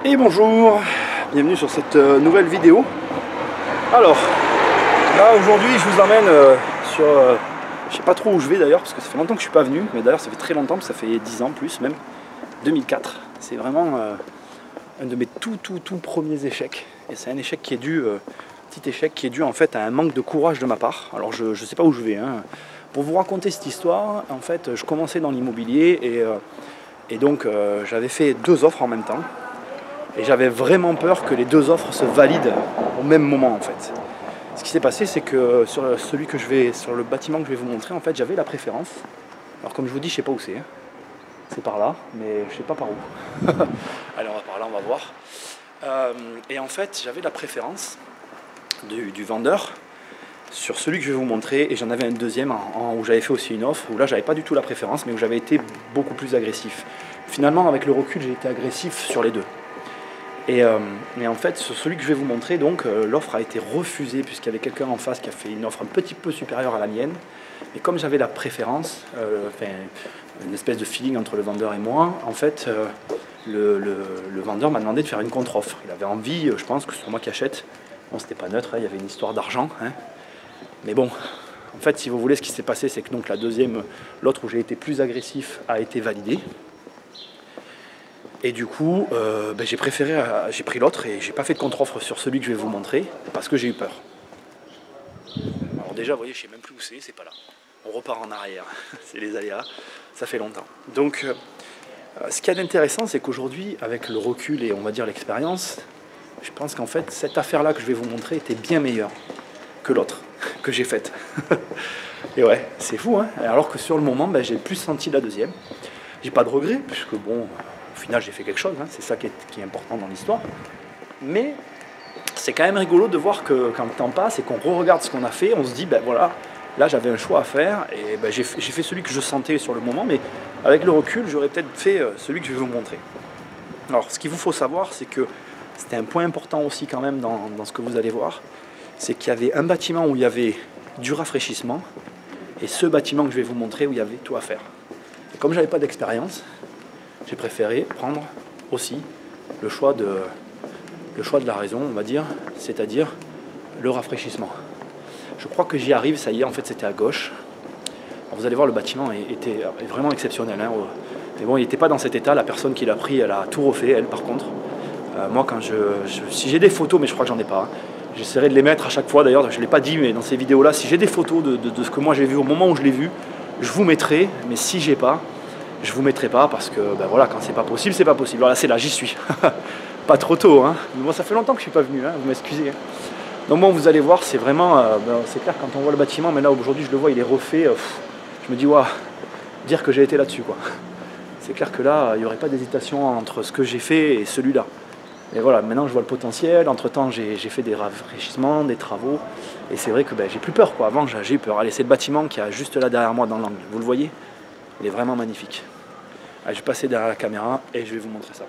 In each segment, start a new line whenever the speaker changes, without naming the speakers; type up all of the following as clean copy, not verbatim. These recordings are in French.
Et bonjour, bienvenue sur cette nouvelle vidéo. Alors, là aujourd'hui je vous emmène sur... je sais pas trop où je vais d'ailleurs, parce que ça fait longtemps que je suis pas venu, mais d'ailleurs ça fait très longtemps, parce que ça fait 10 ans plus même, 2004. C'est vraiment un de mes tout premiers échecs. Et c'est un échec qui est dû, petit échec qui est dû en fait à un manque de courage de ma part. Alors je sais pas où je vais, hein. Pour vous raconter cette histoire, en fait je commençais dans l'immobilier et donc j'avais fait 2 offres en même temps. Et j'avais vraiment peur que les 2 offres se valident au même moment en fait. Ce qui s'est passé, c'est que sur le bâtiment que je vais vous montrer, en fait, j'avais la préférence. Alors comme je vous dis, je sais pas où c'est. Hein. C'est par là, mais je sais pas par où. Allez, on va par là, on va voir. Et en fait, j'avais la préférence du vendeur sur celui que je vais vous montrer, et j'en avais un deuxième où j'avais fait aussi une offre, où là j'avais pas du tout la préférence, mais où j'avais été beaucoup plus agressif. Finalement, avec le recul, j'ai été agressif sur les deux. Et en fait, sur celui que je vais vous montrer, donc l'offre a été refusée puisqu'il y avait quelqu'un en face qui a fait une offre un petit peu supérieure à la mienne. Et comme j'avais la préférence, une espèce de feeling entre le vendeur et moi, en fait, le vendeur m'a demandé de faire une contre-offre. Il avait envie, je pense que c'est moi qui achète. Bon, c'était pas neutre, hein, il y avait une histoire d'argent. Hein. Mais bon, en fait, si vous voulez, ce qui s'est passé, c'est que donc l'autre où j'ai été plus agressif a été validé. Et du coup, j'ai pris l'autre et j'ai pas fait de contre-offre sur celui que je vais vous montrer parce que j'ai eu peur. Alors déjà, vous voyez, je sais même plus où c'est pas là. On repart en arrière, c'est les aléas, ça fait longtemps. Donc, ce qui est intéressant, c'est qu'aujourd'hui, avec le recul et on va dire l'expérience, je pense qu'en fait, cette affaire-là que je vais vous montrer était bien meilleure que l'autre que j'ai faite. Et ouais, c'est fou, hein. Alors que sur le moment, j'ai plus senti la deuxième. J'ai pas de regrets, puisque bon... Au final, j'ai fait quelque chose, hein, c'est ça qui est important dans l'histoire. Mais c'est quand même rigolo de voir que quand le temps passe et qu'on re-regarde ce qu'on a fait, on se dit, ben voilà, là j'avais un choix à faire et ben, j'ai fait celui que je sentais sur le moment, mais avec le recul, j'aurais peut-être fait celui que je vais vous montrer. Alors, ce qu'il vous faut savoir, c'est que c'était un point important aussi quand même dans ce que vous allez voir, c'est qu'il y avait un bâtiment où il y avait du rafraîchissement et ce bâtiment que je vais vous montrer où il y avait tout à faire. Et comme j'avais pas d'expérience, j'ai préféré prendre aussi le choix de la raison, on va dire, c'est-à-dire le rafraîchissement. Je crois que j'y arrive, ça y est, en fait c'était à gauche. Alors vous allez voir, le bâtiment est vraiment exceptionnel. Hein. Mais bon, il n'était pas dans cet état, la personne qui l'a pris, elle a tout refait, elle par contre. Moi, si j'ai des photos, mais je crois que j'en ai pas, hein, j'essaierai de les mettre à chaque fois, d'ailleurs, je ne l'ai pas dit, mais dans ces vidéos-là, si j'ai des photos de ce que moi j'ai vu au moment où je l'ai vu, je vous mettrai, mais si j'ai pas, je vous mettrai pas parce que ben voilà, quand c'est pas possible, c'est pas possible. Voilà, c'est là, j'y suis. Pas trop tôt, hein. Mais bon, ça fait longtemps que je suis pas venu, hein, vous m'excusez. Hein. Donc bon, vous allez voir, c'est vraiment, c'est clair quand on voit le bâtiment, mais là aujourd'hui je le vois, il est refait. Je me dis, waouh, dire que j'ai été là-dessus, quoi. C'est clair que là, il n'y aurait pas d'hésitation entre ce que j'ai fait et celui-là. Et voilà, maintenant je vois le potentiel. Entre temps, j'ai fait des rafraîchissements, des travaux, et c'est vrai que j'ai plus peur, quoi. Avant, j'ai eu peur. Allez, c'est le bâtiment qui est juste là derrière moi dans l'angle. Vous le voyez? Il est vraiment magnifique. Allez, je vais passer derrière la caméra et je vais vous montrer ça.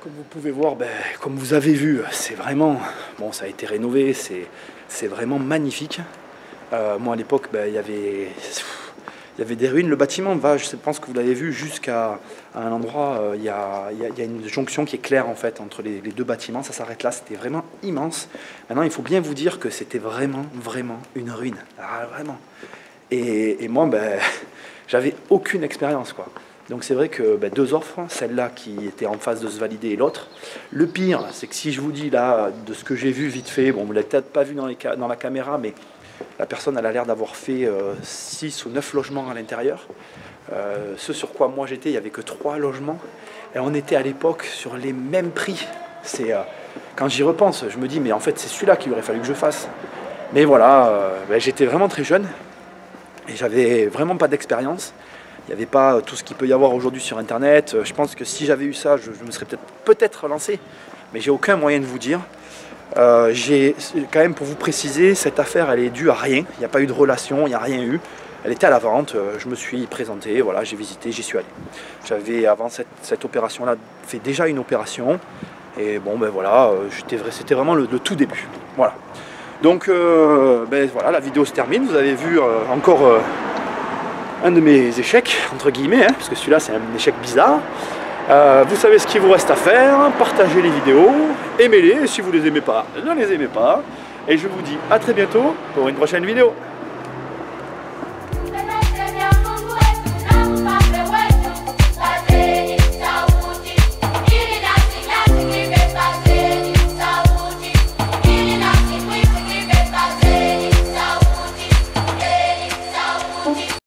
Comme vous pouvez voir, comme vous avez vu, c'est vraiment, bon, ça a été rénové, c'est vraiment magnifique. Moi à l'époque, il y avait des ruines. Le bâtiment va, je pense que vous l'avez vu, jusqu'à un endroit, il y a une jonction qui est claire en fait entre les 2 bâtiments, ça s'arrête là, c'était vraiment immense. Maintenant il faut bien vous dire que c'était vraiment une ruine, vraiment. Et moi, j'avais aucune expérience, quoi. Donc c'est vrai que 2 offres, celle-là qui était en phase de se valider et l'autre. Le pire, c'est que si je vous dis là, de ce que j'ai vu vite fait, bon, vous ne l'avez peut-être pas vu dans la caméra, mais la personne elle a l'air d'avoir fait 6 ou 9 logements à l'intérieur. Ce sur quoi moi j'étais, il n'y avait que 3 logements. Et on était à l'époque sur les mêmes prix. quand j'y repense, je me dis, mais en fait, c'est celui-là qu'il aurait fallu que je fasse. Mais voilà, j'étais vraiment très jeune et j'avais vraiment pas d'expérience. Il n'y avait pas tout ce qu'il peut y avoir aujourd'hui sur Internet. Je pense que si j'avais eu ça, je me serais peut-être lancé, mais j'ai aucun moyen de vous dire. J'ai quand même, pour vous préciser, cette affaire, elle est due à rien. Il n'y a pas eu de relation, il n'y a rien eu. Elle était à la vente, je me suis présenté, voilà, j'ai visité, j'y suis allé. J'avais, avant cette opération-là, fait déjà une opération. Et bon, ben voilà, c'était vraiment le tout début. Voilà. Donc, voilà, la vidéo se termine. Vous avez vu encore un de mes échecs, entre guillemets, hein, parce que celui-là, c'est un échec bizarre. Vous savez ce qu'il vous reste à faire, partagez les vidéos, aimez-les, et si vous ne les aimez pas, ne les aimez pas. Et je vous dis à très bientôt pour une prochaine vidéo.